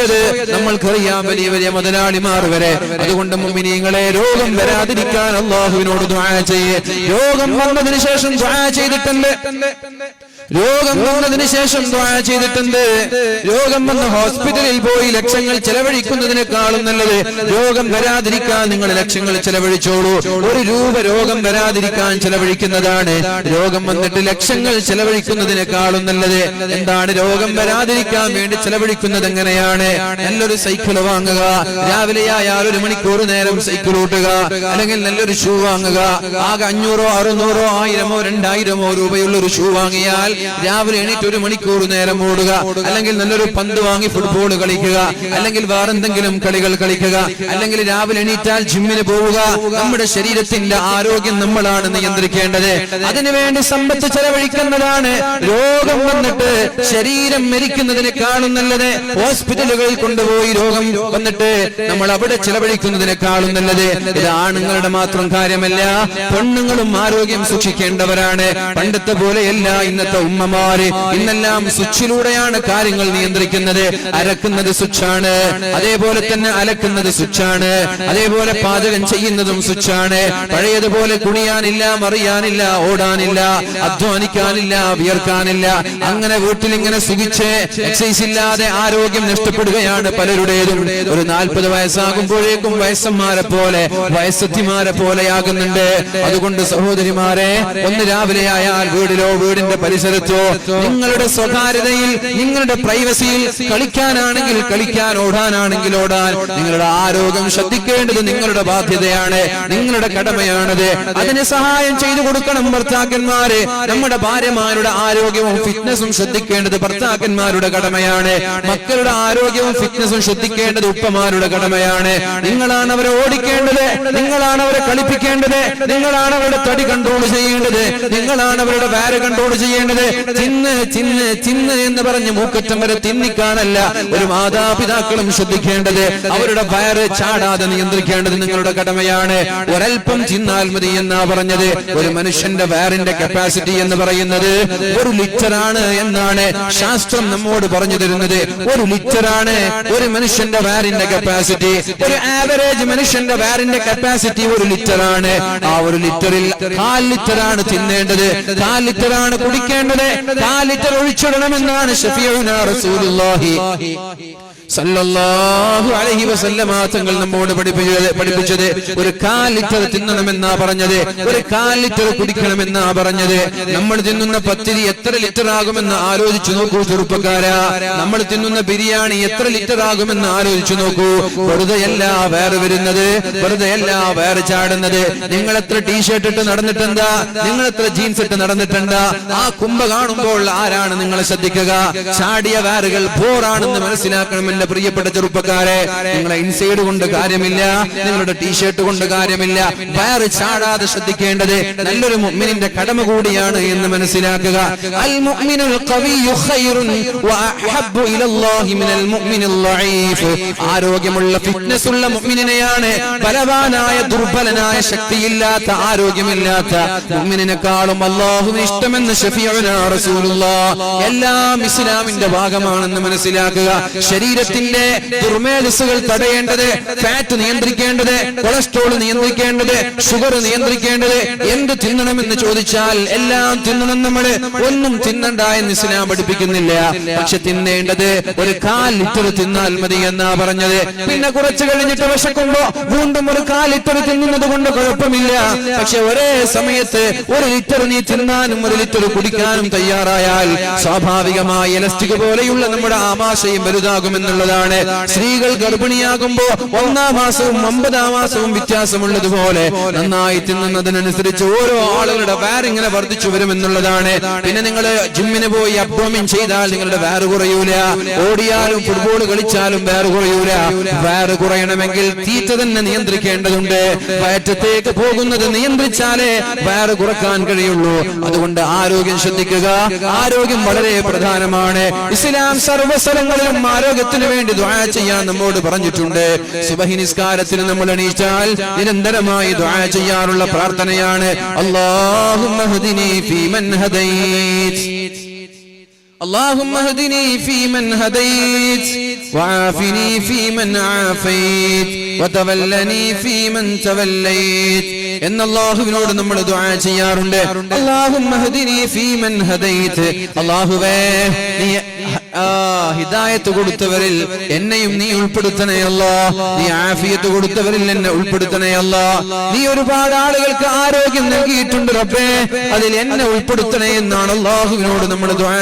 പോയത് നമ്മൾക്കറിയാം, വലിയ വലിയ മുതലാളിമാർ വരെ. അതുകൊണ്ട് മുഅ്മിനീങ്ങളെ, രോഗം വരാതിരിക്കാൻ അല്ലാഹുവിനോട് ദുആ ചെയ്യേ. രോഗം വന്നതിന് ശേഷം ദുആ ചെയ്തിട്ടുണ്ട്. രോഗം വന്നതിന് ശേഷം ദുആ ചെയ്തിട്ടുണ്ട്. രോഗം വന്ന ഹോസ്പിറ്റലിൽ പോയി ലക്ഷങ്ങൾ ചെലവഴിക്കുന്നതിനേക്കാളും നല്ലത് രോഗം വരാതിരിക്കാൻ നിങ്ങൾ ലക്ഷങ്ങൾ ചെലവഴിച്ചോളൂ. 1 രൂപ രോഗം വരാതിരിക്കാൻ ചെലവഴിക്കുന്നതാണ് രോഗം വന്നിട്ട് ലക്ഷങ്ങൾ ചെലവഴിക്കുന്നതിനേക്കാളും നല്ലത്. എന്താണ് രോഗം വരാതിരിക്കാൻ വേണ്ടി ചെലവഴിക്കുന്നത്? എങ്ങനെയാണ്? നല്ലൊരു സൈക്കിൾ വാങ്ങുക, രാവിലെ ആയാൽ 1 മണിക്കൂർ നേരം സൈക്കിൾ ഓട്ടുക. അല്ലെങ്കിൽ നല്ലൊരു ഷൂ വാങ്ങുക. ആകെ 500, 600, 1000, 2000 രൂപയുള്ള ഒരു ഷൂ വാങ്ങിയാൽ രാവിലെ എണീറ്റ് 1 മണിക്കൂർ നേരം ഓടുക. അല്ലെങ്കിൽ നല്ലൊരു പന്ത് വാങ്ങി ഫുട്ബോൾ കളിക്കുക. അല്ലെങ്കിൽ വേറെന്തെങ്കിലും കളികൾ കളിക്കുക. അല്ലെങ്കിൽ രാവിലെ എണീറ്റാൽ ജിമ്മിന് പോവുക. നമ്മുടെ ശരീരത്തിന്റെ ആരോഗ്യം നമ്മളാണ് നിയന്ത്രിക്കേണ്ടത്. അതിനുവേണ്ടി സമ്പത്ത് ചെലവഴിക്കുന്നതാണ്. രോഗം വന്നിട്ട് ശരീരം മരിക്കുന്നതിനേക്കാളും നല്ലത് ഹോസ്പിറ്റലുകളിൽ കൊണ്ടുപോയി രോഗം വന്നിട്ട് നമ്മൾ അവിടെ ചെലവഴിക്കുന്നതിനേക്കാളും നല്ലത്. ഇത് ആണുങ്ങളുടെ മാത്രം കാര്യമല്ല, പെണ്ണുങ്ങളും ആരോഗ്യം സൂക്ഷിക്കേണ്ടവരാണ്. പണ്ടത്തെ പോലെയല്ല ഇന്നത്തെ ഉമ്മമാര്. ഇന്നെല്ലാം സ്വിച്ചിലൂടെയാണ് കാര്യങ്ങൾ നിയന്ത്രിക്കുന്നത്. അരക്കുന്നത് സ്വിച്ചാണ്, അതേപോലെ തന്നെ അലക്കുന്നത് സ്വിച്ചാണ്, അതേപോലെ പാചകം ചെയ്യുന്നതും സ്വിച്ചാണ്. പഴയതുപോലെ കുണിയാനില്ല, മറിയാനില്ല, ഓടാനില്ല, അധ്വാനിക്കാനില്ല, വിയർക്കാനില്ല. അങ്ങനെ വീട്ടിലിങ്ങനെ സുഖിച്ച് എക്സസൈസ് ഇല്ലാതെ ആരോഗ്യം നഷ്ടപ്പെടുകയാണ് പലരുടേതും. ഒരു 40 വയസ്സാകുമ്പോഴേക്കും വയസ്സന്മാരെ പോലെ, വയസ്സത്തിമാരെ പോലെയാകുന്നുണ്ട്. അതുകൊണ്ട് സഹോദരിമാരെ, ഒന്ന് രാവിലെ ആയാൽ വീടിലോ വീടിന്റെ പരിസരത്തോ നിങ്ങളുടെ സ്വകാര്യതയിൽ, നിങ്ങളുടെ പ്രൈവസിയിൽ കളിക്കാനാണെങ്കിൽ കളിക്കാൻ, ഓടാനാണെങ്കിൽ ഓടാൻ, നിങ്ങളുടെ ആരോഗ്യം ശ്രദ്ധിക്കേണ്ടത് നിങ്ങളുടെ ബാധ്യതയാണ്, നിങ്ങളുടെ കടമയാണത്. അതിന് സഹായം ചെയ്തു കൊടുക്കണം ഭർത്താക്കന്മാരെ. നമ്മുടെ ഭാര്യമാരുടെ ആരോഗ്യവും ഫിറ്റ്നസും ശ്രദ്ധിക്കേണ്ടത് ഭർത്താക്കന്മാരുടെ കടമയാണ്. മക്കളുടെ ആരോഗ്യവും ഫിറ്റ്നസും ശ്രദ്ധിക്കേണ്ടത് ഉപ്പമാരുടെ കടമയാണ്. നിങ്ങളാണ് അവരെ ഓടിക്കേണ്ടത്, നിങ്ങളാണ് അവരെ കളിപ്പിക്കേണ്ടത്, നിങ്ങളാണ് അവരുടെ തടി കൺട്രോൾ ചെയ്യേണ്ടത്, നിങ്ങളാണ് അവരുടെ വയറ് കൺട്രോൾ ചെയ്യേണ്ടത്. ചിന്ന് ചിന്ന് ചിന്ന് എന്ന് പറഞ്ഞ് മൂക്കറ്റം വരെ തിന്നിക്കാനല്ല ഒരു മാതാപിതാക്കളും ശ്രദ്ധിക്കേണ്ടത്. അവരുടെ വയറ് ചാടാതെ നിയന്ത്രിക്കേണ്ടത് നിങ്ങളുടെ കടമയാണ്. ഒരൽപ്പം ചിന്നാൽ മതി എന്നാ പറഞ്ഞത്. ഒരു മനുഷ്യന്റെ വയറിന്റെ കപ്പാസിറ്റി എന്ന് പറയുന്നത് 1 ലിറ്ററാണ് എന്നാണ് ശാസ്ത്രം നമ്മോട് പറഞ്ഞു തരുന്നത്. 1 ലിറ്ററാണ് ഒരു മനുഷ്യന്റെ വയറിന്റെ കപ്പാസിറ്റി. ഒരു ആവറേജ് മനുഷ്യന്റെ വയറിന്റെ കപ്പാസിറ്റി 1 ലിറ്ററാണ്. ആ 1 ലിറ്ററിൽ 1/4 ലിറ്ററാണ് തിന്നേണ്ടത്, 1/4 ലിറ്ററാണ് കുടിക്കേണ്ടത്, 1/4 ലിറ്റർ ഒഴിച്ചിടണമെന്നാണ് ശഫീഉനാ റസൂലുള്ളാഹി സല്ലല്ലാഹു അലൈഹി വസല്ലമ തങ്ങൾ നമ്മോട് പഠിപ്പിച്ചത്. ഒരു 1/4 ലിറ്റർ തിന്നണമെന്നാ പറഞ്ഞത്, ഒരു 1/4 ലിറ്റർ കുടിക്കണമെന്നാ പറഞ്ഞത്. നമ്മൾ തിന്നുന്ന പത്തിരി എത്ര ലിറ്റർ ആകുമെന്ന് ആലോചിച്ചു നോക്കൂ ചെറുപ്പക്കാരാ. നമ്മൾ തിന്നുന്ന ബിരിയാണി എത്ര ലിറ്റർ ആകുമെന്ന് ആലോചിച്ചു നോക്കൂ. വെറുതെയല്ല വേറെ വരുന്നത്, വെറുതെയല്ല വേറെ ചാടുന്നത്. നിങ്ങൾ എത്ര ടീഷർട്ട് ഇട്ട് നടന്നിട്ടെന്താ, നിങ്ങൾ എത്ര ജീൻസ് ഇട്ട് നടന്നിട്ടെന്താ? ആ കുംഭ കാണുമ്പോൾ ആരാണ് നിങ്ങളെ ശ്രദ്ധിക്കുക? ചാടിയ വേറുകൾ ബോറാണെന്ന് മനസ്സിലാക്കണം എന്റെ പ്രിയപ്പെട്ട ചെറുപ്പക്കാരെ. നിങ്ങളെ ഇൻസൈഡ് കൊണ്ട് കാര്യമില്ല, നിങ്ങളുടെ ടീഷർട്ട് കൊണ്ട് കാര്യമില്ല. വയറ് ചാടാതെ ശ്രദ്ധിക്കേണ്ടത് നല്ലൊരു മുഅ്മിനിന്റെ കടമ കൂടിയാണ് എന്ന് മനസ്സിലാക്കുക. അൽ മുഅ്മിനുൽ ഖവിയ്യു ഖൈറുൻ വഅഹബ്ബു ഇലല്ലാഹി മിനൽ മുഅ്മിനിൽ ളഈഫ്. ആരോഗ്യമുള്ള ഫിറ്റ്നസ് ഉള്ള മുഅ്മിനെയാണ് ബലവാനായ, ദുർബലനായ, ശക്തിയില്ലാത്ത, ആരോഗ്യമില്ലാത്ത മുഅ്മിനെക്കാളും അല്ലാഹുവിന് ഇഷ്ടമെന്ന് ശഫീഉനാ റസൂലുള്ളാഹ്. എല്ലാം ഇസ്ലാമിന്റെ ഭാഗമാണെന്ന് മനസ്സിലാക്കുക. ശരീരത്തിന്റെ ദുർമേധസ്സുകൾ തടയേണ്ടത്, ഫാറ്റ് നിയന്ത്രിക്കേണ്ടത്, കൊളസ്ട്രോൾ നിയന്ത്രിക്കേണ്ടത്, ഷുഗർ നിയന്ത്രിക്കേണ്ടത്. എന്ത് തിന്നണമെന്ന് ചോദിച്ചാൽ എല്ലാം തിന്നണം. നമ്മള് ഒന്നും തിന്നണ്ട എന്ന് ഇസ്ലാം പഠിപ്പിക്കുന്നില്ല. പക്ഷെ തിന്നേണ്ടത് ഒരു 1/4 ലിറ്റർ തിന്നാൽ മതി എന്നാ പറഞ്ഞത്. പിന്നെ കുറച്ച് കഴിഞ്ഞിട്ട് വിശക്കുമ്പോ വീണ്ടും ഒരു 1/4 ലിറ്റർ തിന്നുന്നത് കൊണ്ട് കുഴപ്പമില്ല. പക്ഷെ ഒരേ സമയത്ത് 1 ലിറ്റർ നീ തിന്നാനും 1 ലിറ്റർ കുടിക്കാനും തയ്യാറായാൽ സ്വാഭാവികമായി എലസ്റ്റിക് പോലെയുള്ള നമ്മുടെ ആമാശയം വലുതാകുമെന്നുള്ളതാണ്. സ്ത്രീകൾ ഗർഭിണിയാകുമ്പോ 1-ാം മാസവും 9-ാം മാസവും വ്യത്യാസമുള്ളതുപോലെ നന്നായി തിന്നുന്നതിനനുസരിച്ച് ഓരോ ആളുകളുടെ വയർ ഇങ്ങനെ വർദ്ധിച്ചു വരുമെന്നുള്ളതാണ്. പിന്നെ നിങ്ങൾ ജിമ്മിന് പോയി അബ്ഡോമിൻ ചെയ്താൽ നിങ്ങളുടെ വയർ കുറയൂല. ഓടിയാലും ഫുട്ബോൾ കളിച്ചാലും വയർ കുറയൂല. വയർ കുറയണമെങ്കിൽ തീറ്റ തന്നെ നിയന്ത്രിക്കേണ്ടതുണ്ട്. വയറ്റത്തേക്ക് പോകുന്നത് നിയന്ത്രിച്ചാലേ വയർ കുറക്കാൻ കഴിയുള്ളൂ. അതുകൊണ്ട് ആരോഗ്യം ശ്രദ്ധിക്കുക. ആരോഗ്യം വളരെ പ്രധാനമാണ്. ഇസ്ലാം സർവ്വസ്ഥലങ്ങളിലും ആരോഗ്യത്തിന് വേണ്ടി ദുആ ചെയ്യാൻ നമ്മോട് പറഞ്ഞിട്ടുണ്ട്. സുബഹി നിസ്കാരത്തിന് നമ്മൾ എണീറ്റാൽ നിരന്തരമായി ദുആ ചെയ്യാറുള്ള പ്രാർത്ഥനയാണ് അല്ലാഹുമ്മ ഹ്ദിനി ഫീമൻ ഹദൈത്, اللهم اهدني فيمن هديت وعافني فيمن عافيت وتولني فيمن توليت ان അല്ലാഹുവിനോട് നമ്മൾ ദുആ ചെയ്യാറുണ്ട് اللهم اهدني فيمن هديت അല്ലാഹുവേ നീ ഹിദായത്ത് കൊടുത്തവരിൽ എന്നെയും നീ ഉൾപ്പെടുത്തണേ അല്ലാഹ് നീ ആഫിയത്ത് കൊടുത്തവരിൽ എന്നെ ഉൾപ്പെടുത്തണേ അല്ലാഹ് നീ ഒരുപാട് ആളുകൾക്ക് ആരോഗ്യം നൽകിയിട്ടുണ്ട് റബ്ബേ അതിൽ എന്നെ ഉൾപ്പെടുത്തണേ എന്നാണ് അല്ലാഹുവിനോട് നമ്മൾ ദുആ